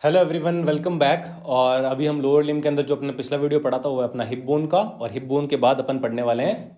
Hello everyone, welcome back. और अभी हम लोअर लिम्ब के अंदर जो अपने पिछला वीडियो पढ़ा था वो है अपना हिप बोन का। और हिप बोन के बाद अपन पढ़ने वाले हैं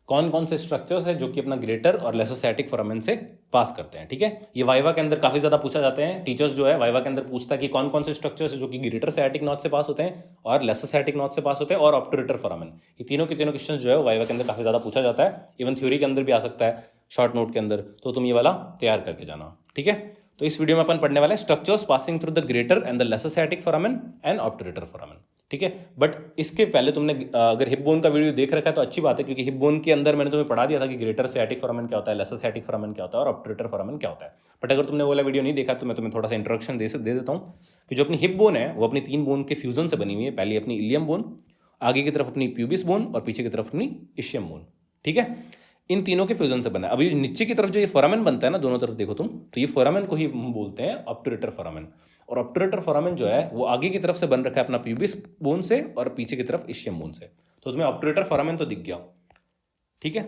कौन कौन से स्ट्रक्चर्स है जो कि अपना ग्रेटर और लेसर सैटिक फोरामेन से पास करते हैं। ठीक है, ये वाइवा के अंदर काफ़ी ज़्यादा पूछा जाते हैं। टीचर्स जो है वाइवा के अंदर पूछता है कि कौन कौन से स्ट्रक्चर्स है जो कि ग्रेटर सैटिक नॉच से पास होते हैं और लेसर सैटिक नॉच से पास होते हैं और ऑब्टूरेटर फोरामेन। ये तीनों के तीनों क्वेश्चन जो है वाइवा के अंदर काफ़ी ज़्यादा पूछा जाता है। इवन थ्योरी के अंदर भी आ सकता है, शॉर्ट नोट के अंदर। तो तुम ये वाला तैयार करके जाना, ठीक है। तो इस वीडियो में अपन पढ़ने वाले हैं structures passing through the greater and the lesser sciatic foramen and obturator foramen, ठीक है। बट इसके पहले तुमने अगर हिप बोन का वीडियो देख रखा है तो अच्छी बात है, क्योंकि हिप बोन के अंदर मैंने तुम्हें पढ़ा दिया था कि ग्रेटर सैटिक फोरामेन क्या होता है, लेसर सैटिक फोरामेन क्या होता है और ऑब्टूरेटर फोरामेन क्या होता है। बट अगर तुमने वो वाला वीडियो नहीं देखा तो मैं तुम्हें थोड़ा सा इंट्रोडक्शन दे देता हूँ कि जो अपनी हिप बोन है वो अपनी तीन बोन के फ्यूजन से बनी हुई है। पहली अपनी इलियम बोन, आगे की तरफ अपनी प्यूबिस बोन और पीछे की तरफ अपनी इशियम बोन, ठीक है। इन तीनों के फ्यूजन से बना है। अभी नीचे की तरफ जो ये फोरामेन बनता है ना, दोनों तरफ देखो तुम, तो ये फोरामेन को ही हम बोलते हैं ऑब्टूरेटर फोरामेन। और ऑब्टूरेटर फोरामेन जो है वो आगे की तरफ से बन रखा है अपना प्यूबिस बोन से और पीछे की तरफ इशियम बोन से। तो तुम्हें ऑब्टूरेटर फोरामेन तो दिख गया, ठीक है।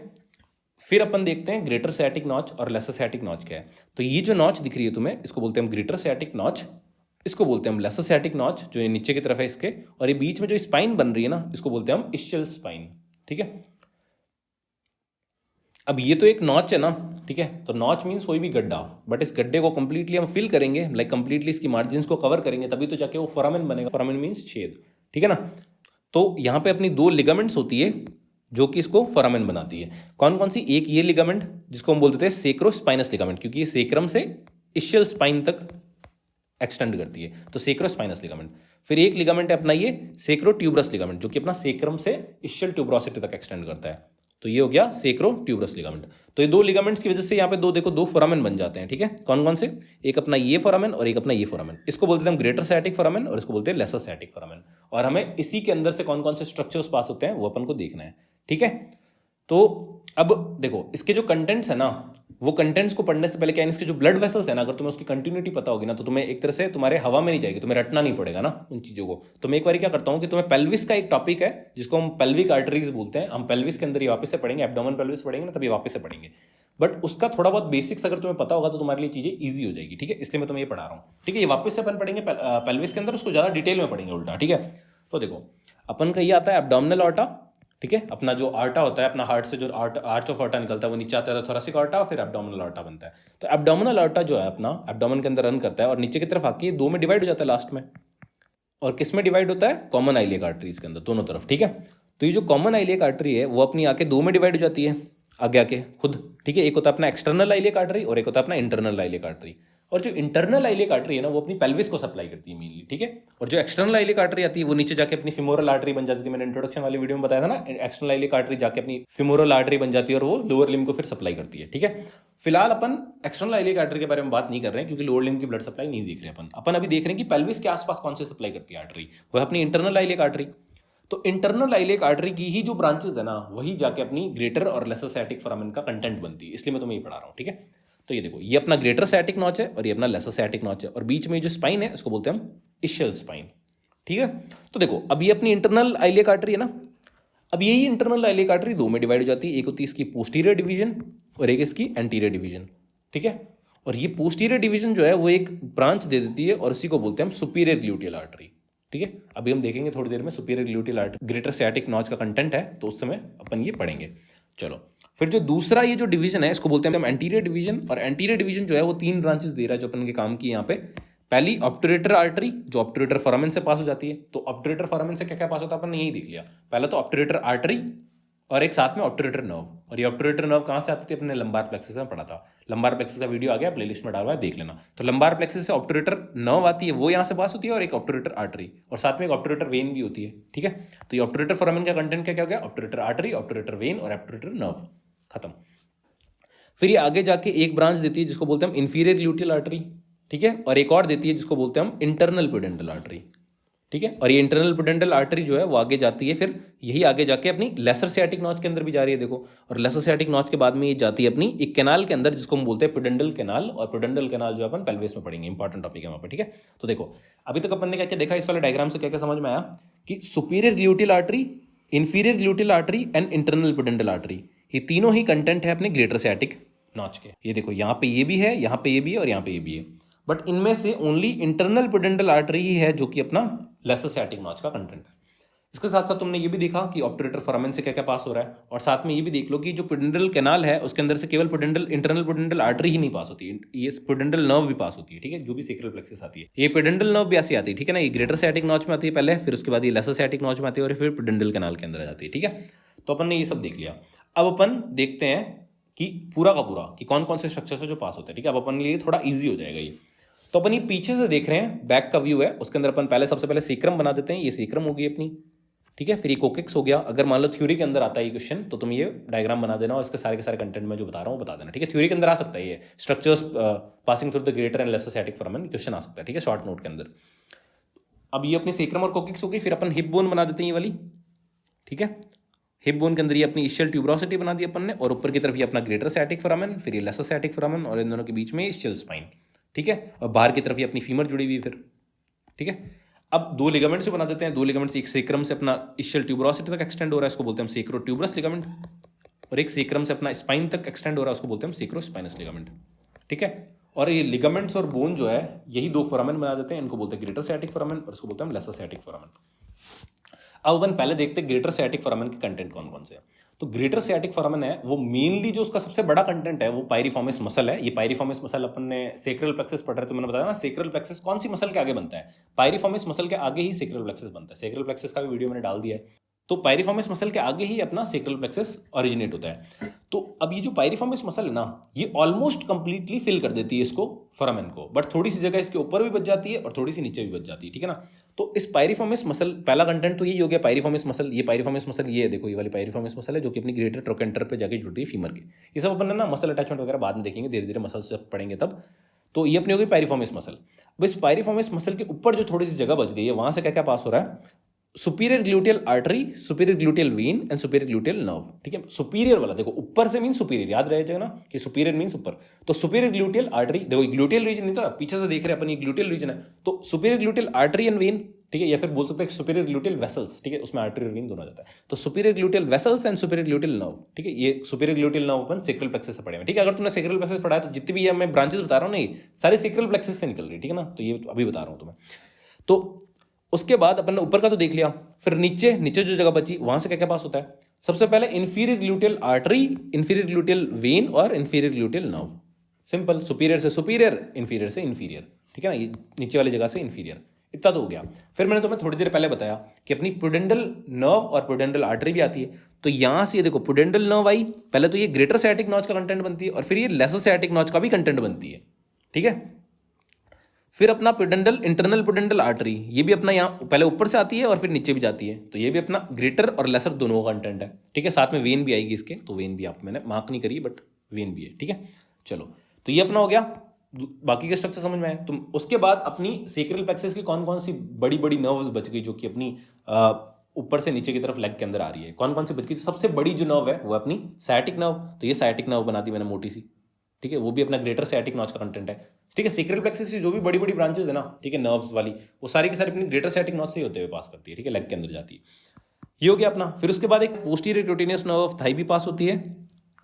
फिर अपन देखते हैं ग्रेटर सैटिक नॉच और लेसर सैटिक नॉच क्या है। तो ये जो नॉच दिख रही है तुम्हें, इसको बोलते हैं हम ग्रेटर सैटिक नॉच, इसको बोलते हैं हम लेसर सैटिक नॉच, जो ये नीचे की तरफ है इसके। और ये बीच में जो स्पाइन बन रही है ना, इसको बोलते हैं हम इशियल स्पाइन, ठीक है। अब ये तो एक नॉच है ना, ठीक है। तो नॉच मीन्स कोई भी गड्ढा, बट इस गड्ढे को कंप्लीटली हम फिल करेंगे, लाइक कंप्लीटली इसकी मार्जिन को कवर करेंगे, तभी तो जाके वो फोरामेन बनेगा। फोरामेन मीन्स छेद, ठीक है ना। तो यहाँ पे अपनी दो लिगामेंट्स होती है जो कि इसको फोरामेन बनाती है। कौन कौन सी? एक ये लिगामेंट जिसको हम बोलते हैं सेक्रोस्पाइनस लिगामेंट, क्योंकि ये सेक्रम से इशियल स्पाइन तक एक्सटेंड करती है, तो सेक्रोस्पाइनस लिगामेंट। फिर एक लिगामेंट है अपना ये सेक्रोट्यूबरस लिगामेंट, जो कि अपना सेक्रम से इशियल ट्यूबरोसिटी तक एक्सटेंड करता है। तो ये हो गया सेक्रोट्यूबरस लिगामेंट। तो ये दो लिगामेंट्स की वजह से यहाँ पे दो देखो, दो फोरामेन बन जाते हैं, ठीक है। कौन कौन से? एक अपना ये फोरामेन और एक अपना ये फोरामेन। इसको बोलते हैं हम ग्रेटर सैटिक फोरामेन और इसको बोलते हैं लेसर सैटिक फोरामेन। और हमें इसी के अंदर से कौन कौन से स्ट्रक्चर्स पास होते हैं वो अपन को देखना है, ठीक है। तो अब देखो, इसके जो कंटेंट्स है ना, वो कंटेंट्स को पढ़ने से पहले क्या है, इसके जो ब्लड वेसल्स है ना, अगर तुम्हें उसकी कंटिन्यूटी पता होगी ना, तो तुम्हें एक तरह से तुम्हारे हवा में नहीं जाएगी, तुम्हें रटना नहीं पड़ेगा ना उन चीज़ों को। तो मैं एक बार क्या करता हूँ कि तुम्हें पेल्विस का एक टॉपिक है जिसको हम पेल्विक आर्टरीज बोलते हैं, हम पेल्विस के अंदर ये वापस से पढ़ेंगे, एब्डोमेन पेल्विस पढ़ेंगे ना तभी वापस से पढ़ेंगे। बट उसका थोड़ा बहुत बेसिक्स अगर तुम्हें पता होगा तो तुम्हारे लिए चीज़ें ईजी हो जाएगी, ठीक है। इसलिए मैं तुम्हें ये पढ़ा रहा हूँ, ठीक है। ये वापस से अपन पढ़ेंगे पेल्विस के अंदर, उसको ज़्यादा डिटेल में पढ़ेंगे उल्टा, ठीक है। तो देखो, अपन का ये आता है एब्डोमिनल ऑर्टा, ठीक है। अपना जो आर्टा होता है, अपना हार्ट से जो आर्च ऑफ आर्टा निकलता है वो नीचे आता है, तो थोरेसिक आर्टा और फिर एब्डोमिनल आर्टा बनता है। तो एब्डोमिनल आर्टा जो है अपना एब्डोमेन के अंदर रन करता है और नीचे की तरफ आके ये दो में डिवाइड हो जाता है लास्ट में। और किस में डिवाइड होता है? कॉमन आइलियक आर्टरीज के अंदर, दोनों तरफ, ठीक है। तो ये जो कॉमन आइलियक आर्टरी है वो अपनी आके दो में डिवाइड हो जाती है, आगे आके खुद, ठीक है। एक होता है अपना एक्सटर्नल आइलियक आर्टरी और एक होता है अपना इंटरनल आइलियक आर्टरी। और जो इंटरनल आइलियक आर्टरी है ना, वो अपनी पेल्विस को सप्लाई करती है मेनली, ठीक है। और जो एक्सटर्नल आइलियक आर्टरी आती है वो नीचे जाके अपनी फिमोरल आर्टरी बन जाती है। मैंने इंट्रोडक्शन वाली वीडियो में बताया था ना, एक्सटर्नल आइलियक आर्टरी जाके अपनी फिमोरल आर्टरी बन जाती है और वो लोअर लिम्ब को फिर सप्लाई करती है, ठीक है। फिलहाल अपन एक्सटर्नल आइलियक आर्टरी के बारे में बात नहीं कर रहे हैं, क्योंकि लोअर लिम्ब की ब्लड सप्लाई नहीं देख रहे अपन। अपन अभी देख रहे हैं कि पेल्विस के आसपास कौन से सप्लाई करती है आर्टरी, वो है अपनी इंटरनल आइलियक आर्टरी। तो इंटरनल आइलियक आर्टरी की ही जो ब्रांचेस है ना, वही जाके अपनी ग्रेटर और लेसर सैटिक फोरामेन का कंटेंट बनती है, इसलिए मैं तुम्हें ये पढ़ा रहा हूँ, ठीक है। तो ये देखो, ये अपना ग्रेटर सैटिक नॉच है और ये अपना लेसर सैटिक नॉच है, और बीच में जो स्पाइन है उसको बोलते हैं हम इशियल स्पाइन, ठीक है। तो देखो, अब ये अपनी इंटरनल आइलियक आर्टरी है ना, अब यही इंटरनल आइलियक आर्टरी दो में डिवाइड हो जाती है। एक होती है इसकी पोस्टीरियर डिवीजन और एक इसकी एंटीरियर डिवीजन, ठीक है। और ये पोस्टीरियर डिवीजन जो है वो एक ब्रांच दे देती है और इसी को बोलते हैं हम सुपीरियर ग्लूटियल आर्टरी, ठीक है। अभी हम देखेंगे थोड़ी देर में superior gluteal artery greater sciatic notch का कंटेंट है, तो उस समय अपन ये पढ़ेंगे। चलो, फिर जो दूसरा ये जो डिवीजन है इसको बोलते हैं हम एंटीरियर डिवीजन। और एंटीरियर डिवीजन जो है वो तीन ब्रांचेस दे रहा है जो अपन के काम की यहाँ पे। पहली ऑब्टूरेटर आर्टरी, जो ऑब्टूरेटर फोरामेन से पास हो जाती है। तो ऑब्टूरेटर फोरामेन से क्या क्या पास होता है अपन ने यही देख लिया। पहला तो ऑब्टूरेटर आर्टरी और एक साथ में ऑब्टूरेटर नर्व। और ये ऑब्टूरेटर नर्व कहाँ से आती थी? अपने लंबार प्लेक्सस में पढ़ा था। लंबार प्लेक्सस का वीडियो आ गया, प्लेलिस्ट में डाला हुआ है, देख लेना। तो लंबार प्लेक्सस से ऑब्टूरेटर नर्व आती है, वो यहाँ से पास होती है, और एक ऑब्टूरेटर आर्टरी, और साथ में एक ऑब्टूरेटर वेन भी होती है, ठीक है। तो ये ऑब्टूरेटर फोरामेन का कंटेंट क्या क्या हो गया? ऑब्टूरेटर आर्टरी, ऑब्टूरेटर वेन और ऑब्टूरेटर नर्व, खत्म। फिर ये आगे जाके एक ब्रांच देती है जिसको बोलते हैं हम इंफीरियर ग्लूटियल आर्टरी, ठीक है। और एक और देती है जिसको बोलते हैं हम इंटरनल प्यूडेंटल आर्टरी, ठीक है। और ये इंटरनल प्यूडेंटल आर्टरी जो है वो आगे जाती है, फिर यही आगे जाके अपनी लेसर सैटिक नॉच के अंदर भी जा रही है, देखो। और लेसर सैटिक नॉच के बाद में ये जाती है अपनी एक कैनाल के अंदर जिसको हम बोलते हैं प्यूडेंटल कैनाल। और प्यूडेंटल कैनाल जो अपन पेल्विस में पढ़ेंगे, इंपॉर्टेंट टॉपिक है वहाँ पर, ठीक है। तो देखो, अभी तक अपन ने क्या क्या देखा, इस वाले डायग्राम से क्या क्या समझ में आया कि superior gluteal artery, inferior gluteal artery and internal प्यूडेंटल artery, ये तीनों ही कंटेंट है अपने ग्रेटर सैटिक नॉच के। ये देखो, यहाँ पे ये भी है, यहाँ पे ये भी है और यहाँ पे ये भी है। बट इनमें से ओनली इंटरनल पेडेंटल आर्टरी ही है जो कि अपना लेसर सैटिक नॉच का कंटेंट है। इसके साथ साथ तुमने ये भी देखा कि ऑब्टरेटर फोरामेन से क्या क्या पास हो रहा है, और साथ में ये भी देख लो कि जो पेडेंटल कैनाल है उसके अंदर से केवल पेडेंटल इंटरनल पेडेंटल आर्टरी ही नहीं पास होती है, ये पेडेंटल नर्व भी पास होती है, ठीक है, जो भी सेक्रल प्लेक्सस आती है। ये पेडेंटल नर्व भी ऐसी आती है, ठीक है ना, ये ग्रेटर सैटिक नॉच में आती है पहले, फिर उसके बाद ये लेसर सैटिक नॉच में आती है और फिर पेडेंटल कैनाल के अंदर आ जाती है, ठीक है। तो अपन ने ये सब देख लिया। अब अपन देखते हैं कि पूरा का पूरा कि कौन कौन से स्ट्रक्चर से जो पास होते हैं, ठीक है। अब अपन के लिए थोड़ा ईजी हो जाएगा ये। तो अपन ये पीछे से देख रहे हैं, बैक का व्यू है, उसके अंदर अपन पहले सबसे पहले सीक्रम बना देते हैं। ये सीक्रम होगी अपनी, ठीक है। फिर ये कोकिक्स हो गया। अगर मान लो थ्योरी के अंदर आता है ये क्वेश्चन तो तुम ये डायग्राम बना देना और इसके सारे के सारे कंटेंट में जो बता रहा हूँ बता देना, ठीक है। थ्योरी के अंदर आ सकता है ये structures passing through the greater and lesser sciatic foramen, question आ सकता है, ठीक है, शॉर्ट नोट के अंदर। अब ये अपनी सीक्रम और कोकिक्स हो गई। फिर अपन हिप बोन बना देते हैं ये वाली, ठीक है। हिप बोन के अंदर ये अपनी इशियल ट्यूबरोसिटी बना दी अपन ने, और ऊपर की तरफ ये अपना ग्रेटर सैटिक फोरामेन, फिर ये लेसर सैटिक फोरामेन, और इन दोनों के बीच में इशियल स्पाइन, ठीक है। और बाहर की तरफ ये अपनी फीमर जुड़ी हुई फिर, ठीक है। अब दो लिगामेंट्स बना देते हैं। दो लिगामेंट्स, एक सेक्रम से अपना इशियल ट्यूबरोसिटी तक एक्सटेंड हो रहा है, इसको बोलते हैं सेक्रो ट्यूबरस लिगामेंट, और एक सेक्रम से अपना स्पाइन तक एक्सटेंड हो रहा है, उसको बोलते हैं सेक्रो स्पाइनस लिगामेंट, ठीक है। और ये लिगामेंट्स और बोन जो है यही दो फोरामेन बना देते हैं, इनको बोलते हैं ग्रेटर सैटिक फोरामेन और इसको बोलते हैं लेसर सैटिक फोरामेन। अब अपन पहले देखते हैं ग्रेटर सैटिक फोरामेन के कंटेंट कौन कौन से हैं। तो ग्रेटर सैटिक फोरामेन है वो मेनली जो उसका सबसे बड़ा कंटेंट है वो पायरिफॉर्मिस मसल है। ये पायरिफॉर्मिस मसल अपन ने सेक्रल प्लेक्सस पढ़ रहे तो मैंने बताया ना, सेक्रल प्लेक्सस कौन सी मसल के आगे बनता है, पायरिफॉर्मिस मसल के आगे ही सेक्रल प्लेक्सस बनता है। सेक्रल प्लेक्सस का भी वीडियो मैंने डाल दिया है। तो पायरिफॉर्मिस मसल के आगे ही अपना सेक्रल प्लेक्सस ओरिजिनेट होता है। तो अब ये जो पायरिफॉर्मिस मसल है ना, ये ऑलमोस्ट कंप्लीटली फिल कर देती है इसको फोरामेन को, बट थोड़ी सी जगह इसके ऊपर भी बच जाती है और थोड़ी सी नीचे भी बच जाती है, ठीक है ना। तो इस पायरिफॉर्मिस मसल, पहला कंटेंट तो यही हो गया पायरिफॉर्मिस मसल। ये पायरिफॉर्मिस मसल ये है, देखो ये वाली पायरिफॉर्मिस मसल है जो कि अपनी ग्रेटर ट्रोकेंटर पे जाके जुड़ती है फीमर के। ये सब अपन ना मसल अटैचमेंट वगैरह बाद में देखेंगे, धीरे धीरे मसल से पढ़ेंगे तब। तो ये अपनी होगी पायरिफॉर्मिस मसल। अब इस पायरिफॉर्मिस मसल के ऊपर जो थोड़ी सी जगह बच गई है, वहां से क्या क्या पास हो रहा है, superior gluteal artery, superior gluteal when and superior gluteal nerve, ठीक है। सुपीरियर वाला देखो, ऊपर से मीन सुपीरियर, याद रह जाएगा ना कि सुपीरियर मीन्स ऊपर। तो सुपीरियर ग्लूटियल आर्टरी, देखो ग्लूटियल रीजन नहीं, तो पीछे से देख रहे हैं अपन, ये ग्लूटियल रीजन है। तो superior gluteal artery and when, ठीक है, या फिर बोल सकते हैं सुपीरियर ग्लूटियल वेसल्स, ठीक है, उसमें आर्टरी और वेन दोनों आ जाता है। तो superior gluteal vessels and superior gluteal nerve, ठीक है। ये सुपीरियर ग्लूटियल नर्व अपन सेक्रल प्लेक्सस से पढ़े हैं, ठीक है। अगर तुमने सेक्रल प्लेक्सस पढ़ा है तो जितनी भी मैं ब्रांचेस बता रहा हूँ ना, सारी सेक्रल प्लेक्सस से निकल रही है, ठीक है ना। तो ये अभी बता रहा हूँ तुम्हें। तो उसके बाद अपन ने ऊपर का तो देख लिया, फिर नीचे नीचे जो जगह बची वहां से क्या क्या पास होता है। सबसे पहले inferior gluteal artery, inferior gluteal vein और inferior gluteal nerve. Simple, superior से सुपीरियर, इंफीरियर से इंफीरियर, ठीक है ना, ये नीचे वाली जगह से इंफीरियर। इतना तो हो गया। फिर मैंने तुम्हें थोड़ी देर पहले बताया कि अपनी पुडेंडल नर्व और पुडेंडल आर्टरी भी आती है। तो यहां से ये देखो पुडेंडल नर्व आई, पहले तो ये ग्रेटर सैटिक नॉच का कंटेंट बनती है और फिर ये लेसर सैटिक नॉच का भी कंटेंट बनती है, ठीक है। फिर अपना पेडेंटल, इंटरनल पेडेंटल आर्टरी, ये भी अपना यहाँ पहले ऊपर से आती है और फिर नीचे भी जाती है। तो ये भी अपना ग्रेटर और लेसर दोनों का कंटेंट है, ठीक है। साथ में वेन भी आएगी इसके, तो वेन भी आप मैंने मार्क नहीं करी बट वेन भी है, ठीक है। चलो, तो ये अपना हो गया, बाकी के स्ट्रक्चर समझ में आए। तो उसके बाद अपनी सेक्रल प्लेक्सस की कौन कौन सी बड़ी बड़ी नर्व्स बच गई जो कि अपनी ऊपर से नीचे की तरफ लेग के अंदर आ रही है। कौन कौन सी बच गई? सबसे बड़ी जो नर्व है वो अपनी साइटिक नर्व। तो ये साइटिक नर्व बना दी मैंने मोटी सी, ठीक है, वो भी अपना ग्रेटर सैटिक नॉच का कंटेंट है, ठीक है। सेक्रल प्लेक्सस की जो भी बड़ी बड़ी ब्रांचेस है ना, ठीक है, नर्व्स वाली, वो सारी की सारी अपनी ग्रेटर सैटिक नॉच से ही होते हुए पास करती है, ठीक है, लेग के अंदर जाती है। ये हो गया अपना। फिर उसके बाद एक posterior cutaneous nerve of thigh भी पास होती है,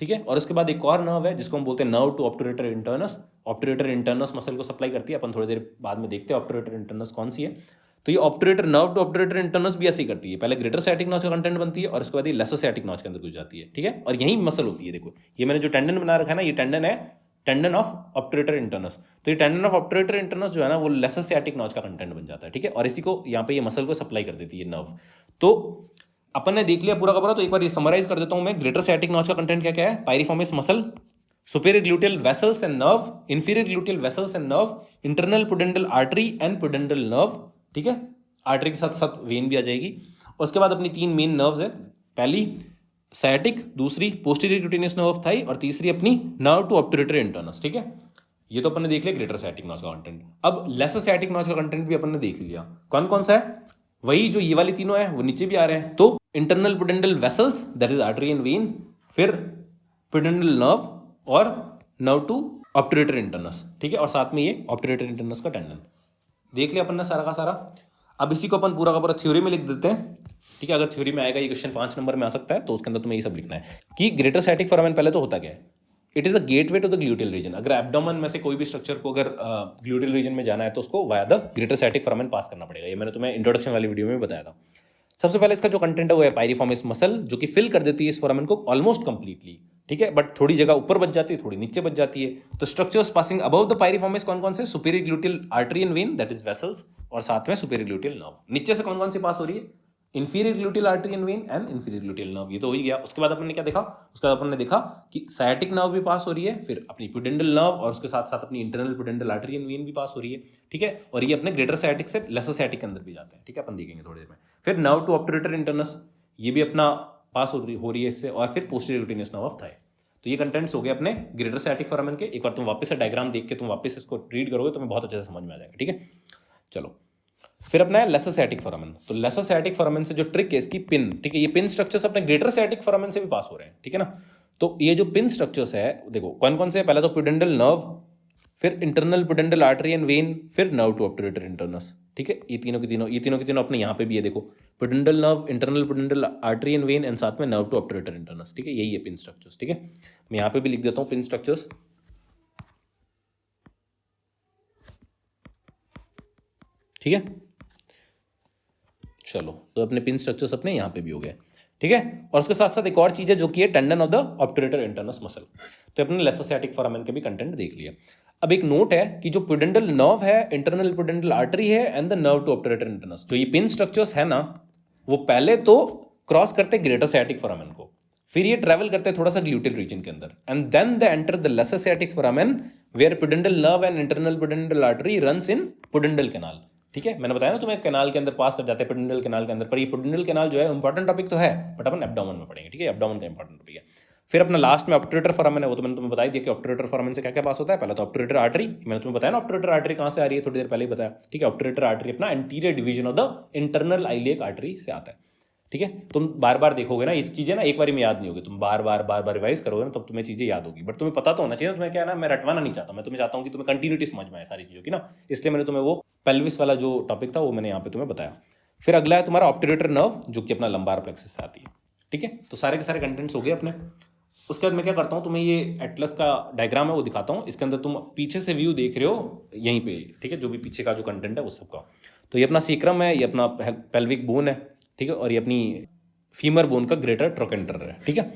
ठीक है। और उसके बाद एक और नर्व है जिसको हम बोलते हैं nerve to obturator internus. Obturator internus muscle को सप्लाई करती है, अपन थोड़ी देर बाद में देखते हैं ऑब्टुरेटर इंटर्नस कौन सी है। तो ये obturator, nerve to obturator internus भी ऐसे ही करती है, पहले ग्रेटर सैटिक नॉच का कंटेंट बनती है और उसके बाद ये लेसर सैटिक नॉच के अंदर घुस जाती है, ठीक है। और यही मसल होती है, देखो ये मैंने जो टेंडन बना रखा है ना, ये टेंडन है, टेंडन ऑफ ऑब्टुरेटर इंटर्नस। तो ये टेंडन ऑफ ऑब्टुरेटर इंटर्नस जो है ना, वो लेसर सैटिक नॉच का कंटेंट बन जाता है, ठीक है। और इसी को यहाँ पे ये मसल को सप्लाई कर देती है नर्व। तो अपन ने देख लिया पूरा का पूरा। तो एक बार ये समराइज कर देता हूं मैं। ग्रेटर सैटिक नॉच का कंटेंट क्या क्या है? Piriformis muscle, superior gluteal vessels and nerve, inferior gluteal vessels and nerve, internal pudendal artery and pudendal nerve, ठीक है। आर्टरी के साथ साथ वेन भी आ जाएगी। उसके बाद अपनी तीन मेन नर्व्स है, पहली सैटिक, दूसरी posterior cutaneous nerve of thigh और तीसरी अपनी नर्व टू ऑब्टुरेटर इंटर्नस, ठीक है। ये तो अपन ने देख लिया ग्रेटर सैटिक नॉच का कंटेंट। अब लेसर सैटिक नॉच का कंटेंट भी अपन ने देख लिया। कौन कौन सा है? वही जो ये वाली तीनों है वो नीचे भी आ रहे हैं। तो internal pudendal vessels, that is artery and when, फिर पुडेंडल नर्व और नर्व टू ऑब्टुरेटर इंटर्नस, ठीक है। और साथ में ये ऑब्टुरेटर इंटर्नस का टेंडन देख लिया अपन ने सारा का सारा। अब इसी को अपन पूरा का पूरा थ्योरी में लिख देते हैं, ठीक है। अगर थ्योरी में आएगा ये क्वेश्चन 5 नंबर में आ सकता है, तो उसके अंदर तुम्हें ये सब लिखना है कि ग्रेटर सैटिक फोरामेन पहले तो होता क्या है, it is a gateway to the gluteal region. अगर एब्डोमेन में से कोई भी स्ट्रक्चर को अगर ग्लूटियल रीजन में जाना है तो उसको via the greater sciatic foramen pass करना पड़ेगा। ये मैंने तुम्हें इंट्रोडक्शन वाली वीडियो में बताया था। सबसे पहले इसका जो कंटेंट है वो है पायरिफॉर्मिस मसल, जो कि फिल कर देती है इस फोरामेन को ऑलमोस्ट कंप्लीटली, ठीक है, बट थोड़ी जगह ऊपर बच जाती है, थोड़ी नीचे बच जाती है। तो structures passing above the piriformis कौन कौन से? Superior gluteal artery and when, that is vessels, और साथ में सुपीरियर ग्लूटियल नर्व। नीचे से कौन कौन सी पास हो रही है? Inferior gluteal artery and vein and inferior gluteal nerve. ये तो हो ही गया। उसके बाद अपन ने क्या देखा? उसके बाद अपन ने देखा कि साइटिक नर्व भी पास हो रही है, फिर अपनी प्यूडेंडल नर्व, और उसके साथ साथ अपनी internal pudendal artery and when भी पास हो रही है, ठीक है। और ये अपने ग्रेटर साइटिक से लेसर साइटिक के अंदर भी जाते हैं, ठीक है, अपन देखेंगे थोड़ी देर में। फिर नर्व टू ऑब्टूरेटर इंटरनस, ये भी अपना पास हो रही है इससे, और फिर posterior cutaneous nerve of thigh. तो ये कंटेंट्स हो गए अपने ग्रेटर साइटिक फोरामेन के। एक बार तुम वापस से डायग्राम देख के तुम वापस इसको रीड करोगे तो तुम्हें बहुत अच्छे से समझ में आ जाएगा, ठीक है। चलो फिर अपना है लेसर साइटिक फोरामेन। तो लेसर साइटिक फोरामेन से जो ट्रिक है इसकी पिन, ठीक है, ये पिन स्ट्रक्चर्स अपने ग्रेटर साइटिक फोरामेन से भी पास हो रहे हैं, ठीक है ना। तो ये जो पिन स्ट्रक्चर्स है देखो कौन कौन से है? पहला तो प्यूडेंडल नर्व, फिर internal pudendal artery and when, फिर नर्व टू ऑब्टूरेटर इंटरनस, ठीक है। ये तीनों के तीनों अपने यहाँ पे भी है, देखो pudendal nerve, internal pudendal artery and vein, and साथ में नर्व टू ऑब्टूरेटर इंटरनस, ठीक है। यही है पिन स्ट्रक्चर्स, ठीक है। मैं यहाँ पे भी लिख देता हूँ पिन स्ट्रक्चर्स, ठीक है। चलो तो अपने पिन स्ट्रक्चर्स अपने यहाँ पे भी हो गए, ठीक है। और उसके साथ साथ एक और चीज है जो कि है tendon of the obturator internus muscle. तो अपने लेसर साइटिक फोरामेन के भी कंटेंट देख लिया। अब एक नोट है कि जो प्यूडेंडल नर्व है, इंटरनल प्यूडेंडल आर्टरी है and the nerve to obturator internus, जो ये पिन स्ट्रक्चर्स है ना, वो पहले तो क्रॉस करते ग्रेटर साइटिक फोरामेन को, फिर ये ट्रैवल करते हैं थोड़ा सा ग्लूटियल रीजन के अंदर, and then they enter the lesser sciatic foramen where pudendal nerve and internal pudendal artery runs in pudendal canal, ठीक है। मैंने बताया ना तुम्हें कैनाल के अंदर पास कर जाते हैं प्यूडेंडल कैनाल के अंदर, पर ये प्यूडेंडल कैनाल जो है इंपॉर्टेंट टॉपिक तो है, बट अपन एब्डोमेन में पढ़ेंगे, ठीक है। एब्डोमेन का इंपॉर्टेंट टॉपिक है। फिर अपना लास्ट में ऑब्टूरेटर फोरामेन है, वो तो मैंने तुम्हें बता दिया कि ऑब्टूरेटर फोरामेन से क्या क्या पास होता है। पहला तो ऑब्टूरेटर आर्टरी, मैंने तुम्हें बताया ना ऑब्टूरेटर आर्टरी कहाँ से आ रही है, थोड़ी देर पहले ही बताया, ठीक है। ऑब्टूरेटर आर्टरी अपना anterior division of the internal iliac artery से आता है, ठीक है। तुम बार बार देखोगे ना इस चीजें ना, एक बार में याद नहीं होगी, तुम बार बार रिवाइज करोगे ना तब तुम्हें चीजें याद होगी, बट तुम्हें पता तो होना चाहिए। तुम्हें क्या है ना, मैं रटवाना नहीं चाहता, मैं तुम्हें चाहता हूँ कि तुम्हें कंटिन्यूटी समझ में आए सारी चीजों की ना, इसलिए मैंने तुम्हें वो पेल्विस वाला जो टॉपिक था वो मैंने यहाँ पे तुम्हें बताया। फिर अगला है तुम्हारा ऑब्टूरेटर नर्व, जो कि अपना लंबार प्लेक्सस से आती है, ठीक है। तो सारे के सारे कंटेंट्स हो गए अपने। उसके बाद मैं क्या करता हूँ, तुम्हें ये एटलस का डायग्राम है वो दिखाता हूँ। इसके अंदर तुम पीछे से व्यू देख रहे हो यहीं पे, ठीक है, जो भी पीछे का जो कंटेंट है उस सबका। तो ये अपना सीक्रम है, ये अपना पेल्विक बोन है, ठीक है, और ये अपनी फीमर बोन का ग्रेटर ट्रोकेंटर है, ठीक है।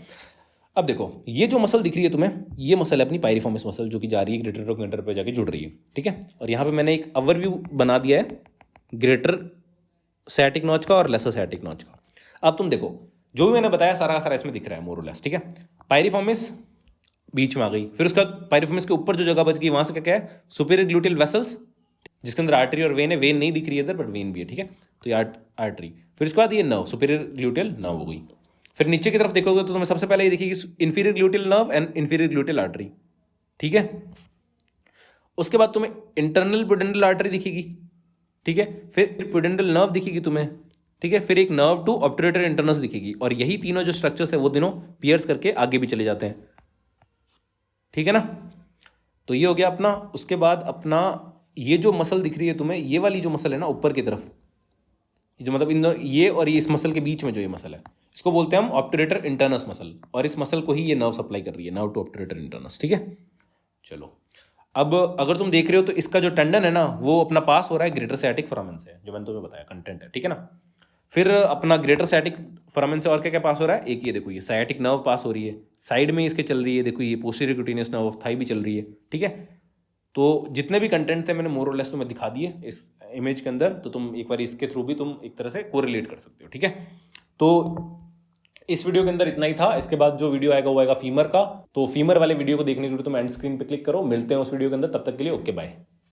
अब देखो ये जो मसल दिख रही है तुम्हें, ये मसल है अपनी पायरिफॉर्मिस मसल, जो कि जा रही है ग्रेटर ट्रोकेंटर पे जाके जुड़ रही है, ठीक है। और यहाँ पे मैंने एक ओवरव्यू बना दिया है ग्रेटर साइटिक नॉच का और लेसर साइटिक नॉच का। अब तुम देखो जो भी मैंने बताया सारा का सारा इसमें दिख रहा है मोर और लेस, ठीक है। पायरिफॉर्मिस बीच में आ गई, फिर उसका पायरिफॉर्मिस के ऊपर जो जगह बच गई वहां से क्या क्या है? सुपीरियर ग्लूटियल वेसल्स, जिसके अंदर आर्टरी और वेन है, वेन नहीं दिख रही है इधर बट वेन भी है, ठीक है। तो ये आर्टरी, फिर उसके बाद ये नर्व, सुपीरियर ग्लूटियल नर्व हो गई। फिर नीचे की तरफ देखोगे तो तुम्हें सबसे पहले ये दिखेगी inferior gluteal nerve and inferior gluteal artery, ठीक है। उसके बाद तुम्हें इंटरनल प्यूडेंडल आर्टरी दिखेगी, ठीक है। फिर प्यूडेंडल नर्व दिखेगी तुम्हें, ठीक है। फिर एक नर्व टू ऑब्टूरेटर इंटरनस दिखेगी, और यही तीनों जो स्ट्रक्चर्स है वो तीनों पियर्स करके आगे भी चले जाते हैं, ठीक है ना। तो ये हो गया अपना। उसके बाद अपना ये जो मसल दिख रही है तुम्हें, ये वाली जो मसल है ना ऊपर की तरफ, जो मतलब इन ये और ये इस मसल के बीच में जो ये मसल है, इसको बोलते हैं हम ऑब्टूरेटर इंटरनस मसल, और इस मसल को ही ये नर्व सप्लाई कर रही है, नर्व टू ऑब्टूरेटर इंटरनस, ठीक है। चलो अब अगर तुम देख रहे हो तो इसका जो टेंडन है ना वो अपना पास हो रहा है ग्रेटर साइटिक फोरामेन से, जो मैंने तुम्हें बताया कंटेंट है, ठीक है ना। फिर अपना ग्रेटर साइटिक फोरामेन से और क्या क्या पास हो रहा है? एक ये देखो ये साइटिक नर्व पास हो रही है, साइड में इसके चल रही है, देखो ये posterior cutaneous nerve of thigh भी चल रही है, ठीक है। तो जितने भी कंटेंट थे मैंने मोर और लेस तुम्हें दिखा दिए इस इमेज के अंदर, तो तुम एक बार इसके थ्रू भी तुम एक तरह से कोरिलेट कर सकते हो, ठीक है। तो इस वीडियो के अंदर इतना ही था। इसके बाद जो वीडियो आएगा वो आएगा फीमर का, तो फीमर वाले वीडियो को देखने के लिए तुम एंड स्क्रीन पे क्लिक करो। मिलते हैं उस वीडियो के अंदर, तब तक के लिए ओके बाय।